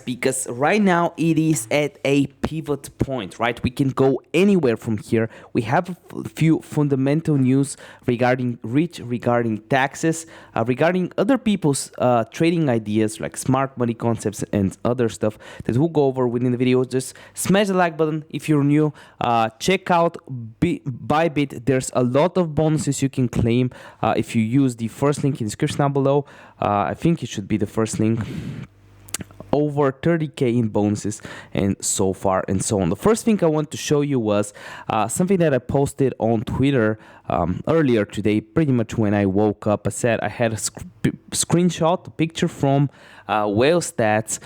because right now it is at a pivot point, right? We can go anywhere from here. We have a few fundamental news regarding regarding taxes, regarding other people's trading ideas like smart money concepts and other stuff that we'll go over within the video. Just smash the like button if you're new. Check out Bybit. There's a lot of bonuses you can claim if you use the first link in the description down below. I think it should be the first link. Over 30k in bonuses and so far and so on. The first thing I want to show you was something that I posted on Twitter earlier today, pretty much when I woke up. I said I had a screenshot, a picture from whale stats,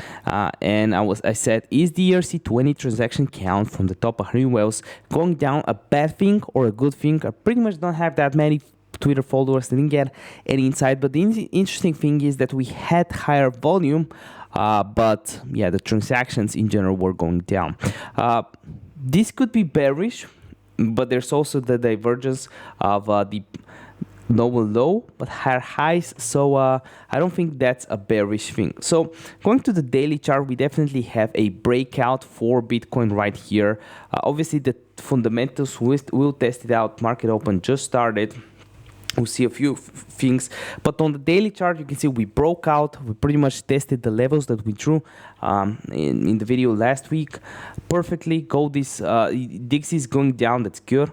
and I said, is the ERC20 transaction count from the top 100 whales going down a bad thing or a good thing? I pretty much don't have that many Twitter followers, didn't get any insight, but the interesting thing is that we had higher volume, but yeah, the transactions in general were going down. This could be bearish, but there's also the divergence of the noble low but higher highs, so I don't think that's a bearish thing. So going to the daily chart, we definitely have a breakout for Bitcoin right here. Obviously the fundamentals will test it out. Market open just started. We'll see a few things, but on the daily chart you can see we broke out. We pretty much tested the levels that we drew in the video last week perfectly. Gold is Dixie is going down, that's good.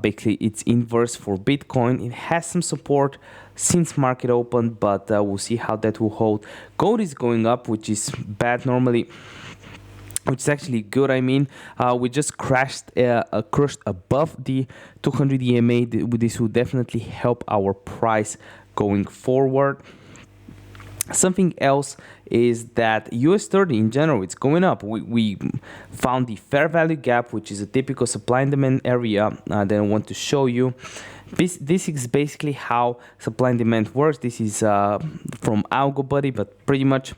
Basically it's inverse for Bitcoin. It has some support since market open, but we'll see how that will hold. Gold is going up, which is bad normally, which is actually good. I mean, we just crashed above the 200 EMA. This will definitely help our price going forward. Something else is that US 30 in general, it's going up. We found the fair value gap, which is a typical supply and demand area that I want to show you. This is basically how supply and demand works. This is from AlgoBuddy, but pretty much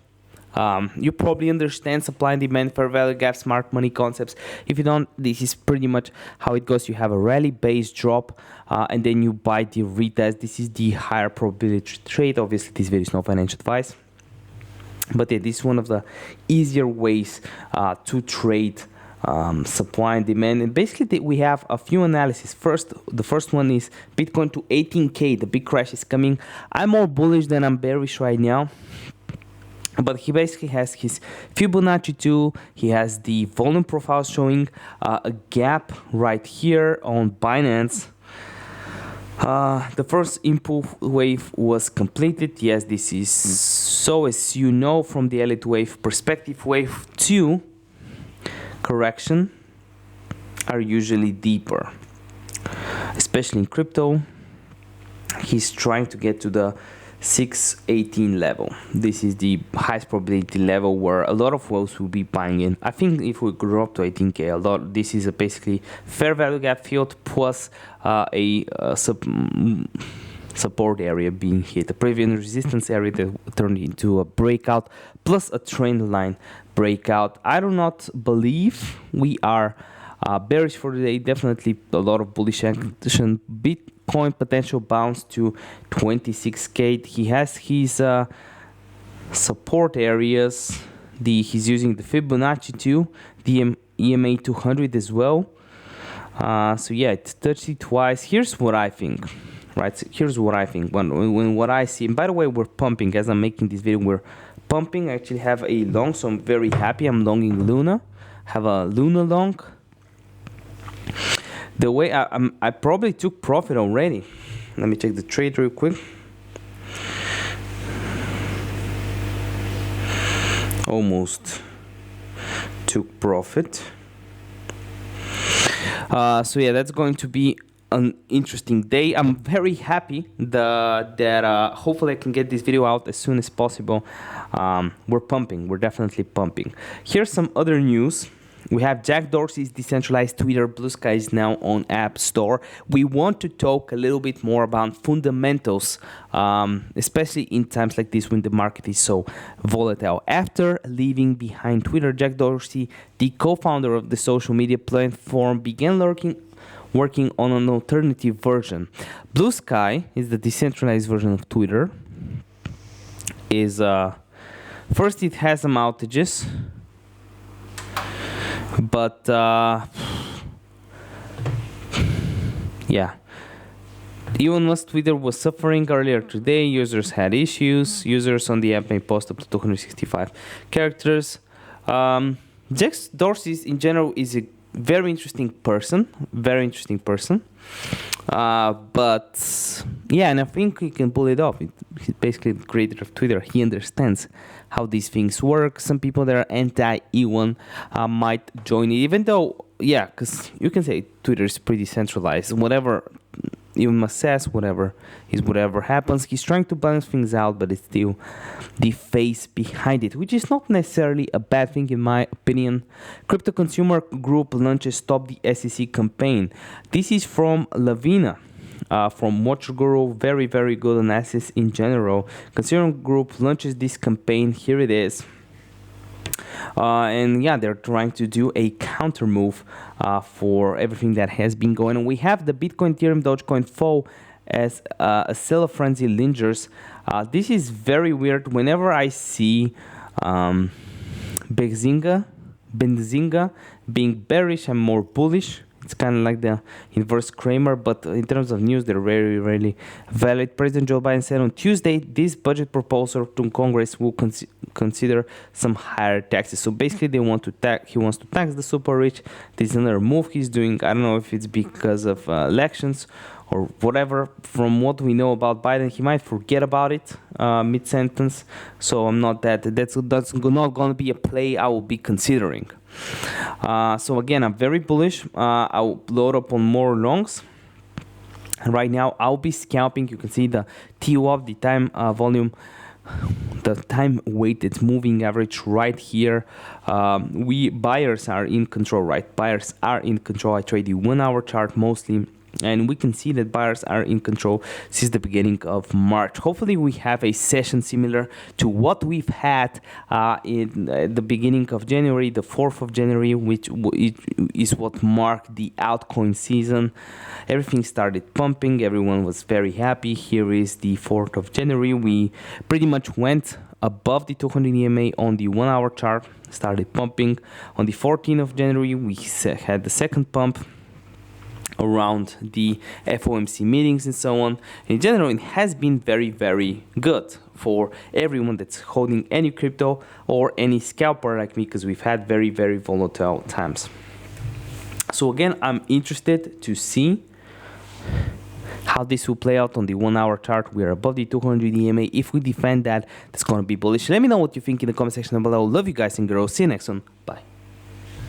you probably understand supply and demand, fair value gap, smart money concepts. If you don't, this is pretty much how it goes. You have a rally base drop, and then you buy the retest. This is the higher probability trade. Obviously, this video is no financial advice, but yeah, this is one of the easier ways to trade supply and demand. And basically, we have a few analyses. The first one is Bitcoin to 18k. The big crash is coming. I'm more bullish than I'm bearish right now. But he basically has his Fibonacci tool. He has the volume profile showing a gap right here on Binance. The first impulse wave was completed. Yes, this is so, as you know from the elite wave perspective, wave 2 correction are usually deeper, especially in crypto. He's trying to get to the 618 level. This is the highest probability level where a lot of whales will be buying in. I think if we grow up to 18k, this is basically fair value gap field plus a support area being hit, a previous resistance area that turned into a breakout plus a trend line breakout. I do not believe we are bearish for today. Definitely a lot of bullish action. Bitcoin potential bounce to 26k. He has his support areas. He's using the Fibonacci too, the EMA 200 as well. So yeah, it touched it twice. Here's what I think. Right, so here's what I think. When what I see, and by the way, we're pumping as I'm making this video. We're pumping. I actually have a long, so I'm very happy. I'm longing Luna. Have a Luna long. The way I probably took profit already. Let me check the trade real quick. Almost took profit. So yeah, that's going to be an interesting day. I'm very happy that hopefully I can get this video out as soon as possible. We're pumping. We're definitely pumping. Here's some other news. We have Jack Dorsey's decentralized Twitter. Blue Sky is now on App Store. We want to talk a little bit more about fundamentals, especially in times like this when the market is so volatile. After leaving behind Twitter, Jack Dorsey, the co-founder of the social media platform, began working on an alternative version. Blue Sky is the decentralized version of Twitter. Is First, it has some outages, but yeah. Elon Musk Twitter was suffering earlier today. Users had issues. Users on the app may post up to 265 characters. Jack Dorsey, in general, is a very interesting person. Very interesting person. But yeah, and I think he can pull it off. He's basically the creator of Twitter. He understands how these things work. Some people that are anti-Elon might join it, even though, yeah, because you can say Twitter is pretty centralized. Whatever Elon Musk says, whatever happens, he's trying to balance things out, but it's still the face behind it, which is not necessarily a bad thing in my opinion. Crypto consumer group launches Stop the SEC campaign. This is from Lavina. From Watch Guru, very good analysis in general. Consumer group launches this campaign. Here it is. And yeah, they're trying to do a counter move for everything that has been going on. We have the Bitcoin, Ethereum, Dogecoin fall as a seller frenzy lingers. This is very weird. Whenever I see Benzinga being bearish, I'm more bullish. It's kind of like the inverse Kramer, but in terms of news, they're very rarely valid. President Joe Biden said on Tuesday, this budget proposal to Congress will consider some higher taxes. So basically, he wants to tax the super rich. This is another move he's doing. I don't know if it's because of elections or whatever. From what we know about Biden, he might forget about it mid-sentence. So I'm not that's not going to be a play I will be considering. So again, I'm very bullish. I'll load up on more longs. Right now, I'll be scalping. You can see the TO the time volume, the time weighted moving average right here. We buyers are in control, right? Buyers are in control. I trade the 1 hour chart mostly. And we can see that buyers are in control since the beginning of March. Hopefully, we have a session similar to what we've had in the beginning of January, the 4th of January, which is what marked the altcoin season. Everything started pumping. Everyone was very happy. Here is the 4th of January. We pretty much went above the 200 EMA on the 1 hour chart, started pumping. On the 14th of January, we had the second pump around the FOMC meetings and so on. In general, it has been very good for everyone that's holding any crypto or any scalper like me, because we've had very volatile times. So again, I'm interested to see how this will play out on the 1 hour chart. We are above the 200 EMA. If we defend that, that's going to be bullish. Let me know what you think in the comment section below. Love you guys and girls. See you next one. Bye.